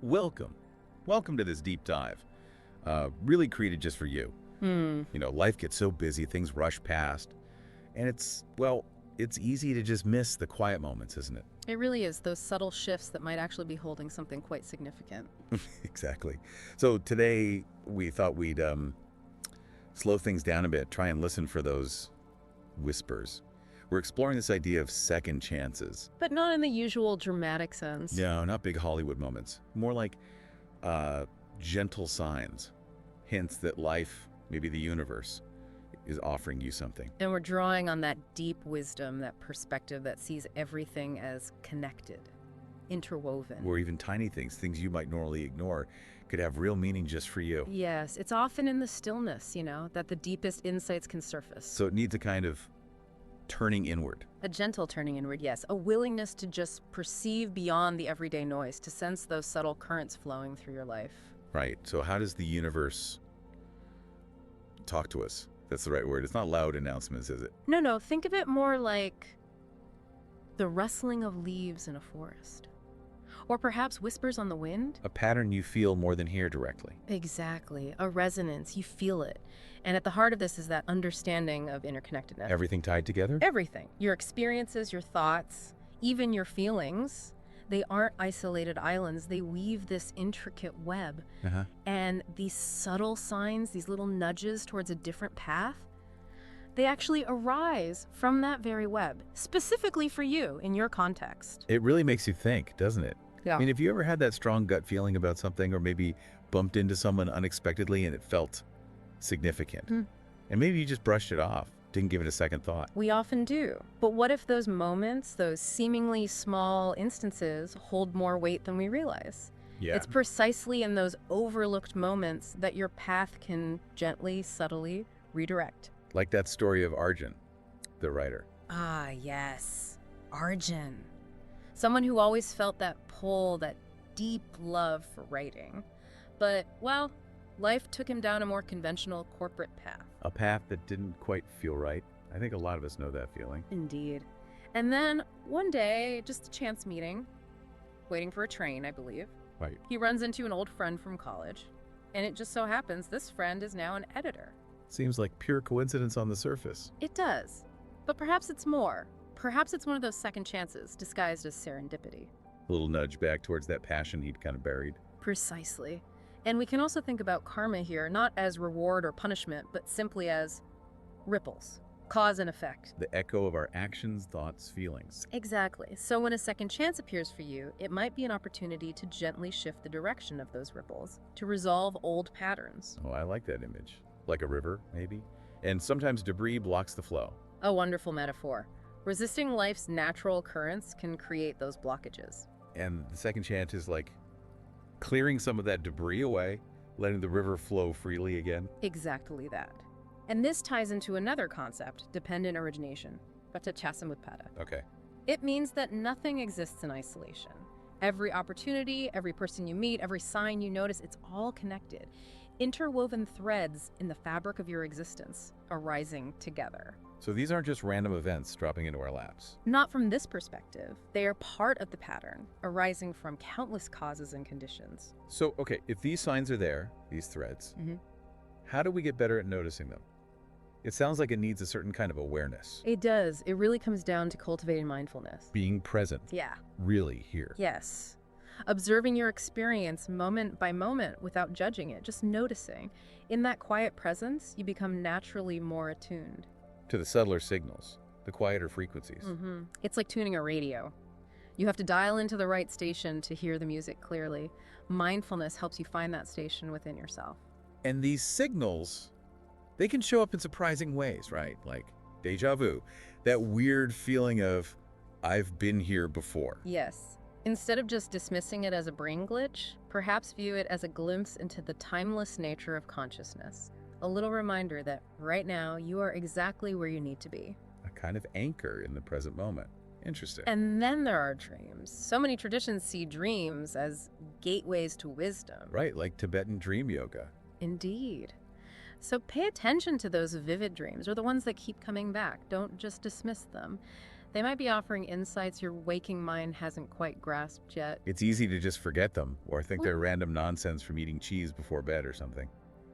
Welcome. Welcome to this deep dive. Really created just for you. Life gets so busy, things rush past, and it's easy to just miss the quiet moments, isn't it? It really is, those subtle shifts that might actually be holding something quite significant. Exactly. So today we thought we'd slow things down a bit, try and listen for those whispers. We're exploring this idea of second chances. But not in the usual dramatic sense. No, not big Hollywood moments. More like gentle signs, hints that life, maybe the universe, is offering you something. And we're drawing on that deep wisdom, that perspective that sees everything as connected, interwoven. Or even tiny things you might normally ignore, could have real meaning just for you. Yes, it's often in the stillness, that the deepest insights can surface. So it needs a kind of turning inward. A gentle turning inward, yes. A willingness to just perceive beyond the everyday noise, to sense those subtle currents flowing through your life. Right. So how does the universe talk to us? That's the right word. It's not loud announcements, is it? No, think of it more like the rustling of leaves in a forest. Or perhaps whispers on the wind? A pattern you feel more than hear directly. Exactly. A resonance. You feel it. And at the heart of this is that understanding of interconnectedness. Everything tied together? Everything. Your experiences, your thoughts, even your feelings, they aren't isolated islands. They weave this intricate web. And these subtle signs, these little nudges towards a different path, they actually arise from that very web, specifically for you in your context. It really makes you think, doesn't it? Yeah. I mean, have you ever had that strong gut feeling about something, or maybe bumped into someone unexpectedly and it felt significant? And maybe you just brushed it off, didn't give it a second thought. We often do. But what if those moments, those seemingly small instances, hold more weight than we realize? Yeah. It's precisely in those overlooked moments that your path can gently, subtly redirect. Like that story of Arjun, the writer. Ah, yes. Arjun. Someone who always felt that pull, that deep love for writing. But, well, life took him down a more conventional corporate path. A path that didn't quite feel right. I think a lot of us know that feeling. Indeed. And then, one day, just a chance meeting, waiting for a train, I believe. Right. He runs into an old friend from college, and it just so happens this friend is now an editor. Seems like pure coincidence on the surface. It does. But perhaps it's more. Perhaps it's one of those second chances disguised as serendipity. A little nudge back towards that passion he'd kind of buried. Precisely. And we can also think about karma here, not as reward or punishment, but simply as ripples, cause and effect. The echo of our actions, thoughts, feelings. Exactly. So when a second chance appears for you, it might be an opportunity to gently shift the direction of those ripples, to resolve old patterns. Oh, I like that image. Like a river, maybe. And sometimes debris blocks the flow. A wonderful metaphor. Resisting life's natural currents can create those blockages. And the second chance is like clearing some of that debris away, letting the river flow freely again. Exactly that. And this ties into another concept, dependent origination, Vatachasamutpada. Okay. It means that nothing exists in isolation. Every opportunity, every person you meet, every sign you notice, it's all connected. Interwoven threads in the fabric of your existence, arising together. So these aren't just random events dropping into our laps. Not from this perspective. They are part of the pattern, arising from countless causes and conditions. So, okay, if these signs are there, these threads, how do we get better at noticing them? It sounds like it needs a certain kind of awareness. It does. It really comes down to cultivating mindfulness. Being present. Yeah. Really here. Yes. Observing your experience moment by moment without judging it, just noticing. In that quiet presence, you become naturally more attuned. To the subtler signals, the quieter frequencies. It's like tuning a radio. You have to dial into the right station to hear the music clearly. Mindfulness helps you find that station within yourself. And these signals, they can show up in surprising ways, right? Like deja vu, that weird feeling of, I've been here before. Yes. Instead of just dismissing it as a brain glitch, perhaps view it as a glimpse into the timeless nature of consciousness. A little reminder that right now you are exactly where you need to be. A kind of anchor in the present moment. Interesting. And then there are dreams. So many traditions see dreams as gateways to wisdom. Right, like Tibetan dream yoga. Indeed. So pay attention to those vivid dreams, or the ones that keep coming back. Don't just dismiss them. They might be offering insights your waking mind hasn't quite grasped yet. It's easy to just forget them or think they're random nonsense from eating cheese before bed or something.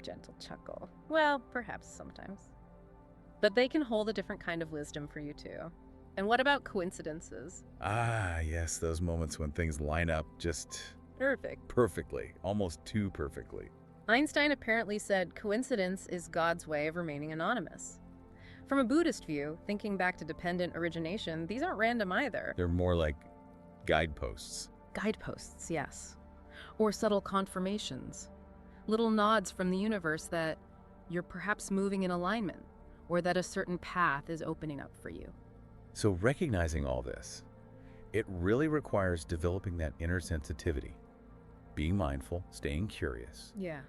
Gentle chuckle. Well, perhaps sometimes. But they can hold a different kind of wisdom for you too. And what about coincidences? Ah, yes, those moments when things line up just Perfect. perfectly, almost too perfectly. Einstein apparently said coincidence is God's way of remaining anonymous. From a Buddhist view, thinking back to dependent origination, these aren't random either. They're more like guideposts. Guideposts, yes. Or subtle confirmations. Little nods from the universe that you're perhaps moving in alignment, or that a certain path is opening up for you. So recognizing all this, it really requires developing that inner sensitivity, being mindful, staying curious, Yeah.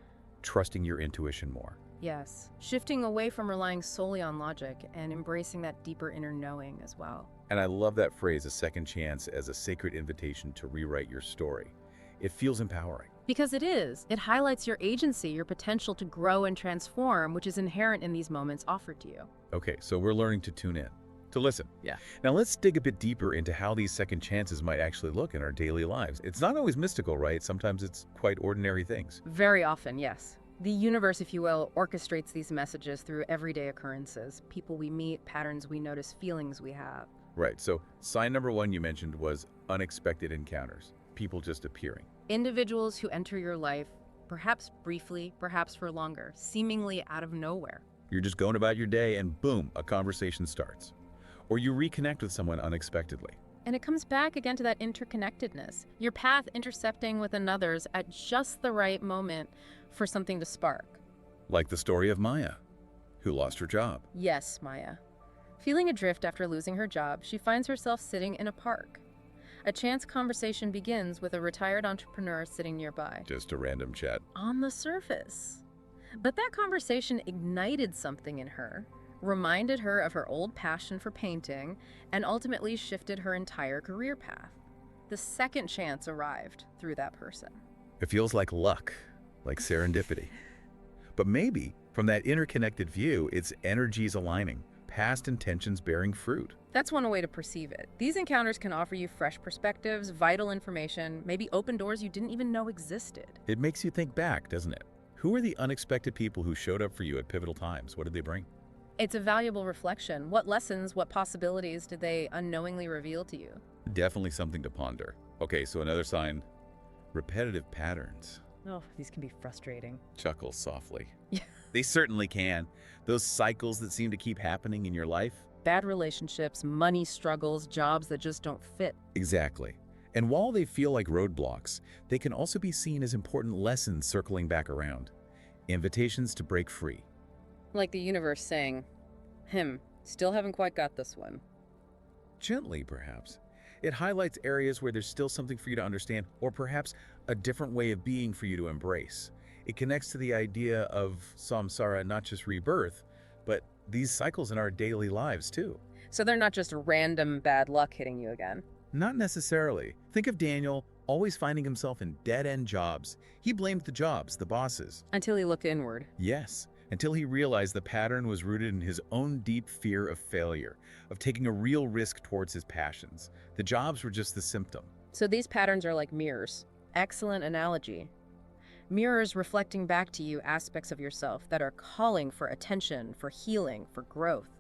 trusting your intuition more. Yes. Shifting away from relying solely on logic and embracing that deeper inner knowing as well. And I love that phrase, a second chance, as a sacred invitation to rewrite your story. It feels empowering. Because it is. It highlights your agency, your potential to grow and transform, which is inherent in these moments offered to you. Okay, so we're learning to tune in, to listen. Yeah. Now let's dig a bit deeper into how these second chances might actually look in our daily lives. It's not always mystical, right? Sometimes it's quite ordinary things. Very often, yes. The universe, if you will, orchestrates these messages through everyday occurrences. People we meet, patterns we notice, feelings we have. Right, so sign number one you mentioned was unexpected encounters, people just appearing. Individuals who enter your life, perhaps briefly, perhaps for longer, seemingly out of nowhere. You're just going about your day and boom, a conversation starts. Or you reconnect with someone unexpectedly. And it comes back again to that interconnectedness, your path intersecting with another's at just the right moment for something to spark. Like the story of Maya, who lost her job. Yes, Maya. Feeling adrift after losing her job, she finds herself sitting in a park. A chance conversation begins with a retired entrepreneur sitting nearby. Just a random chat. On the surface. But that conversation ignited something in her, reminded her of her old passion for painting, and ultimately shifted her entire career path. The second chance arrived through that person. It feels like luck, like serendipity. But maybe, from that interconnected view, its energies aligning, past intentions bearing fruit. That's one way to perceive it. These encounters can offer you fresh perspectives, vital information, maybe open doors you didn't even know existed. It makes you think back, doesn't it? Who are the unexpected people who showed up for you at pivotal times? What did they bring? It's a valuable reflection. What lessons, what possibilities did they unknowingly reveal to you? Definitely something to ponder. Okay, so another sign, repetitive patterns. Oh, these can be frustrating. Chuckle softly. Yeah. They certainly can. Those cycles that seem to keep happening in your life. Bad relationships, money struggles, jobs that just don't fit. Exactly. And while they feel like roadblocks, they can also be seen as important lessons circling back around. Invitations to break free. Like the universe saying, still haven't quite got this one. Gently, perhaps. It highlights areas where there's still something for you to understand, or perhaps a different way of being for you to embrace. It connects to the idea of samsara, not just rebirth, but these cycles in our daily lives too. So they're not just random bad luck hitting you again. Not necessarily. Think of Daniel always finding himself in dead-end jobs. He blamed the jobs, the bosses. Until he looked inward. Yes, until he realized the pattern was rooted in his own deep fear of failure, of taking a real risk towards his passions. The jobs were just the symptom. So these patterns are like mirrors. Excellent analogy. Mirrors reflecting back to you aspects of yourself that are calling for attention, for healing, for growth.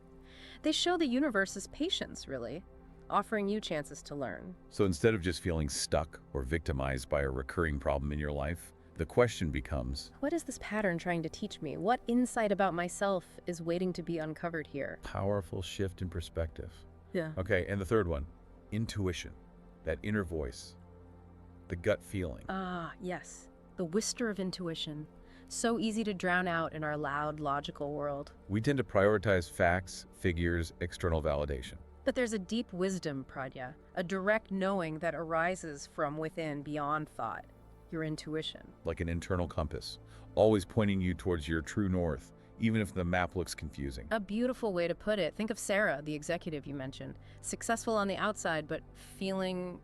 They show the universe's patience, really, offering you chances to learn. So instead of just feeling stuck or victimized by a recurring problem in your life, the question becomes, what is this pattern trying to teach me? What insight about myself is waiting to be uncovered here? powerful shift in perspective. Yeah. Okay, and the third one, intuition, that inner voice, the gut feeling. Ah, yes. The whisper of intuition. So easy to drown out in our loud, logical world. We tend to prioritize facts, figures, external validation. But there's a deep wisdom, Pradya, a direct knowing that arises from within beyond thought, your intuition. Like an internal compass, always pointing you towards your true north, even if the map looks confusing. A beautiful way to put it. Think of Sarah, the executive you mentioned. Successful on the outside, but feeling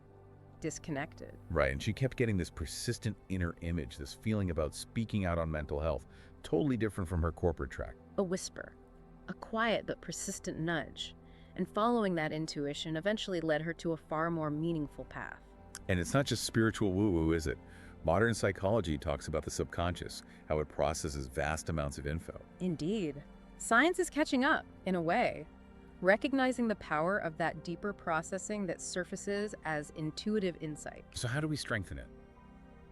disconnected. Right, and she kept getting this persistent inner image, this feeling about speaking out on mental health, totally different from her corporate track. A whisper. A quiet but persistent nudge. And following that intuition eventually led her to a far more meaningful path. And it's not just spiritual woo-woo, is it? Modern psychology talks about the subconscious, how it processes vast amounts of info. Indeed. Science is catching up, in a way, recognizing the power of that deeper processing that surfaces as intuitive insight. So how do we strengthen it?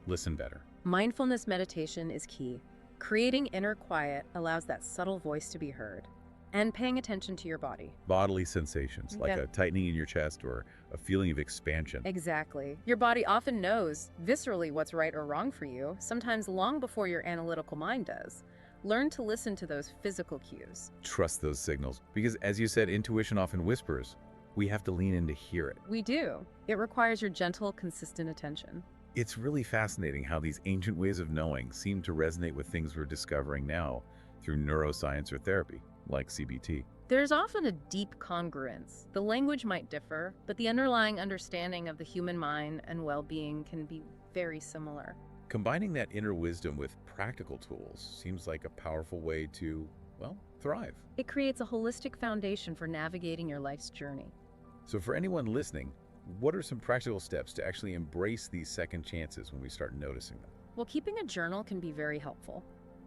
Listen better. Mindfulness meditation is key. Creating inner quiet allows that subtle voice to be heard. And paying attention to your body. Bodily sensations, like a tightening in your chest or a feeling of expansion. Exactly. Your body often knows viscerally what's right or wrong for you, sometimes long before your analytical mind does. Learn to listen to those physical cues. Trust those signals, because as you said, intuition often whispers. We have to lean in to hear it. We do. It requires your gentle, consistent attention. It's really fascinating how these ancient ways of knowing seem to resonate with things we're discovering now through neuroscience or therapy, like CBT. There's often a deep congruence. The language might differ, but the underlying understanding of the human mind and well-being can be very similar. Combining that inner wisdom with practical tools seems like a powerful way to, well, thrive. It creates a holistic foundation for navigating your life's journey. So for anyone listening, what are some practical steps to actually embrace these second chances when we start noticing them? Well, keeping a journal can be very helpful.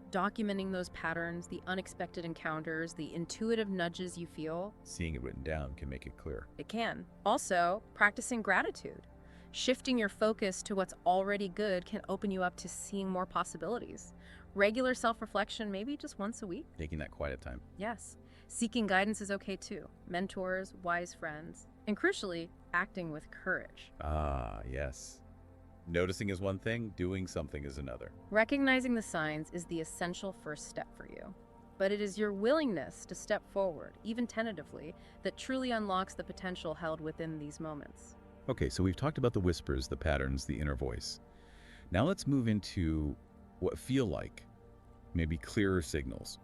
Documenting those patterns, the unexpected encounters, the intuitive nudges you feel. Seeing it written down can make it clear. It can. Also, practicing gratitude. Shifting your focus to what's already good can open you up to seeing more possibilities. Regular self-reflection, maybe just once a week. Taking that quiet time. Yes. Seeking guidance is okay too. Mentors, wise friends, and crucially, acting with courage. Ah, yes. Noticing is one thing, doing something is another. Recognizing the signs is the essential first step for you. But it is your willingness to step forward, even tentatively, that truly unlocks the potential held within these moments. Okay, so we've talked about the whispers, the patterns, the inner voice. Now let's move into what feel like maybe clearer signals,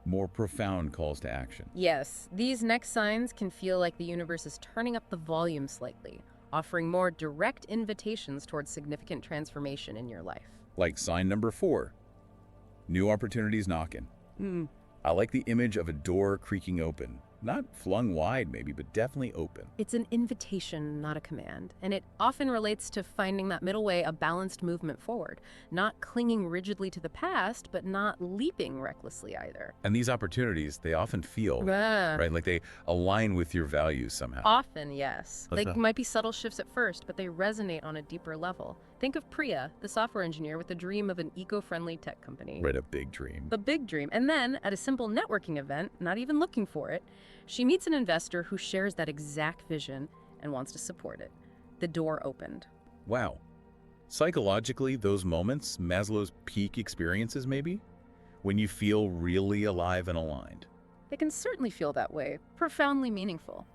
more profound calls to action. Yes, these next signs can feel like the universe is turning up the volume slightly, offering more direct invitations towards significant transformation in your life. Like sign number 4, new opportunities knocking. I like the image of a door creaking open. Not flung wide maybe, but definitely open. It's an invitation, not a command, and it often relates to finding that middle way, a balanced movement forward, not clinging rigidly to the past, but not leaping recklessly either. And these opportunities, they often feel, right, like they align with your values somehow. Often, yes. They might be subtle shifts at first, but they resonate on a deeper level. Think of Priya, the software engineer with the dream of an eco-friendly tech company. Right, a big dream. The big dream. And then, at a simple networking event, not even looking for it, she meets an investor who shares that exact vision and wants to support it. The door opened. Wow. Psychologically, those moments, Maslow's peak experiences maybe, when you feel really alive and aligned. They can certainly feel that way, profoundly meaningful.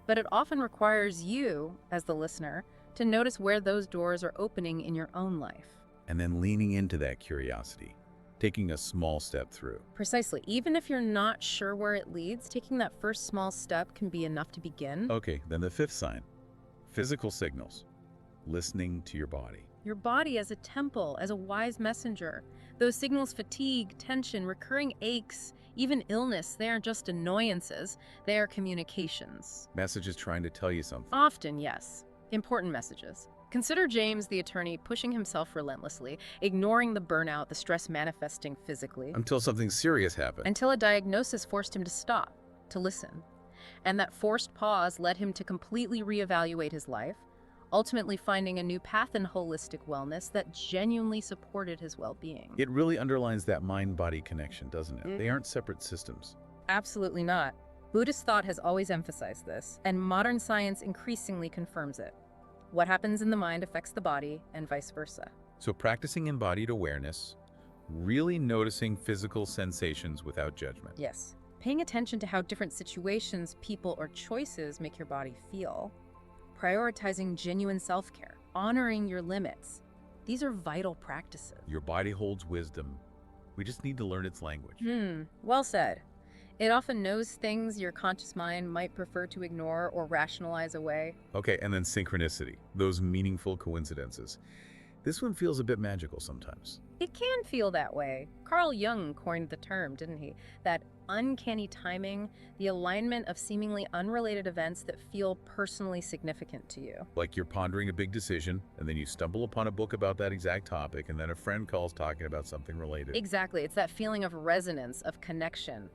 But it often requires you, as the listener, to notice where those doors are opening in your own life. And then leaning into that curiosity, taking a small step through. Precisely. Even if you're not sure where it leads, taking that first small step can be enough to begin. Okay, then the 5th sign, physical signals, listening to your body. Your body as a temple, as a wise messenger. Those signals, fatigue, tension, recurring aches, even illness, they aren't just annoyances, they are communications. Messages trying to tell you something. Often, yes. Important messages. Consider James, the attorney, pushing himself relentlessly, ignoring the burnout, the stress manifesting physically. Until something serious happened. Until a diagnosis forced him to stop, to listen. And that forced pause led him to completely reevaluate his life, ultimately finding a new path in holistic wellness that genuinely supported his well-being. It really underlines that mind-body connection, doesn't it? They aren't separate systems. Absolutely not. Buddhist thought has always emphasized this, and modern science increasingly confirms it. What happens in the mind affects the body, and vice versa. So practicing embodied awareness, really noticing physical sensations without judgment. Yes. Paying attention to how different situations, people, or choices make your body feel. Prioritizing genuine self-care. Honoring your limits. These are vital practices. Your body holds wisdom. We just need to learn its language. Well said. It often knows things your conscious mind might prefer to ignore or rationalize away. Okay, and then synchronicity, those meaningful coincidences. This one feels a bit magical sometimes. It can feel that way. Carl Jung coined the term, didn't he? That uncanny timing, the alignment of seemingly unrelated events that feel personally significant to you. Like you're pondering a big decision, and then you stumble upon a book about that exact topic, and then a friend calls talking about something related. Exactly. It's that feeling of resonance, of connection.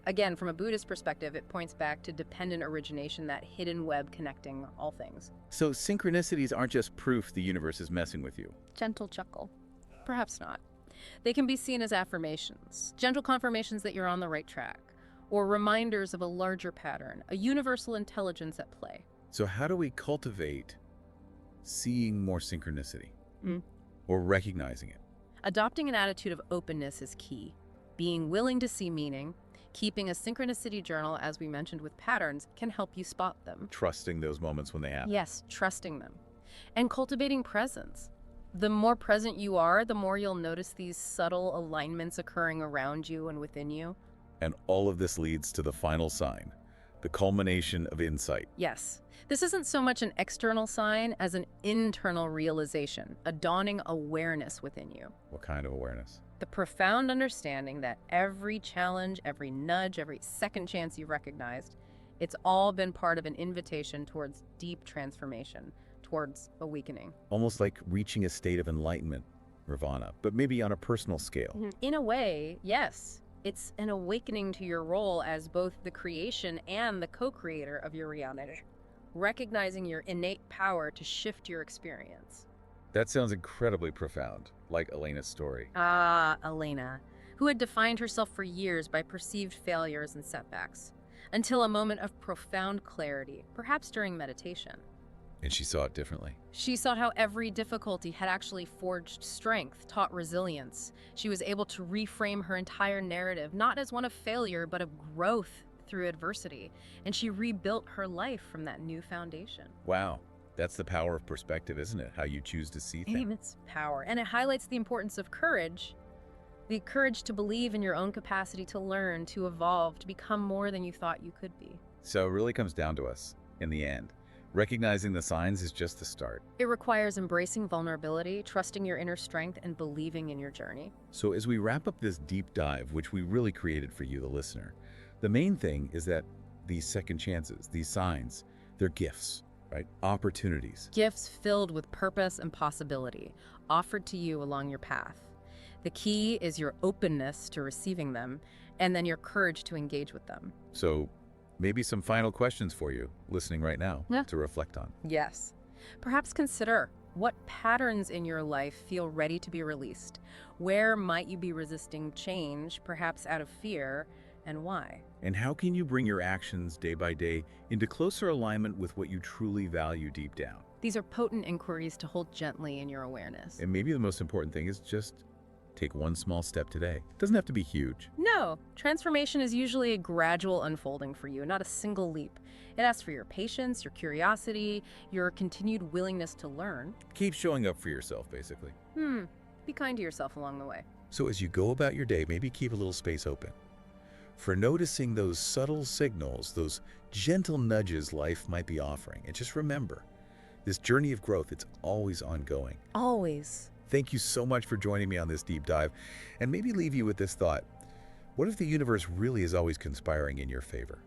Again, from a Buddhist perspective, it points back to dependent origination, that hidden web connecting all things. So synchronicities aren't just proof the universe is messing with you. Gentle chuckle. Perhaps not. They can be seen as affirmations, gentle confirmations that you're on the right track, or reminders of a larger pattern, a universal intelligence at play. So how do we cultivate seeing more synchronicity Mm. or recognizing it? Adopting an attitude of openness is key. Being willing to see meaning, keeping a synchronicity journal, as we mentioned with patterns, can help you spot them. Trusting those moments when they happen. Yes, trusting them. And cultivating presence. The more present you are, the more you'll notice these subtle alignments occurring around you and within you. And all of this leads to the final sign, the culmination of insight. Yes, this isn't so much an external sign as an internal realization, a dawning awareness within you. What kind of awareness? The profound understanding that every challenge, every nudge, every second chance you've recognized, it's all been part of an invitation towards deep transformation, towards awakening. Almost like reaching a state of enlightenment, nirvana, but maybe on a personal scale. In a way, yes. It's an awakening to your role as both the creation and the co-creator of your reality, recognizing your innate power to shift your experience. That sounds incredibly profound, like Elena's story. Ah, Elena, who had defined herself for years by perceived failures and setbacks, until a moment of profound clarity, perhaps during meditation. And she saw it differently. She saw how every difficulty had actually forged strength, taught resilience. She was able to reframe her entire narrative, not as one of failure, but of growth through adversity. And she rebuilt her life from that new foundation. Wow, that's the power of perspective, isn't it? How you choose to see things. It's power. And it highlights the importance of courage. The courage to believe in your own capacity to learn, to evolve, to become more than you thought you could be. So it really comes down to us, in the end. Recognizing the signs is just the start. It requires embracing vulnerability, trusting your inner strength, and believing in your journey. So as we wrap up this deep dive, which we really created for you, the listener, the main thing is that these second chances, these signs, they're gifts, right? Opportunities. Gifts filled with purpose and possibility, offered to you along your path. The key is your openness to receiving them, and then your courage to engage with them. So maybe some final questions for you, listening right now, to reflect on. Yes. Perhaps consider, what patterns in your life feel ready to be released? Where might you be resisting change, perhaps out of fear, and why? And how can you bring your actions day by day into closer alignment with what you truly value deep down? These are potent inquiries to hold gently in your awareness. And maybe the most important thing is just take one small step today. It doesn't have to be huge. No, transformation is usually a gradual unfolding for you, not a single leap. It asks for your patience, your curiosity, your continued willingness to learn. Keep showing up for yourself, basically. Be kind to yourself along the way. So as you go about your day, maybe keep a little space open for noticing those subtle signals, those gentle nudges life might be offering. And just remember, this journey of growth, it's always ongoing. Always. Thank you so much for joining me on this deep dive, and maybe leave you with this thought. What if the universe really is always conspiring in your favor?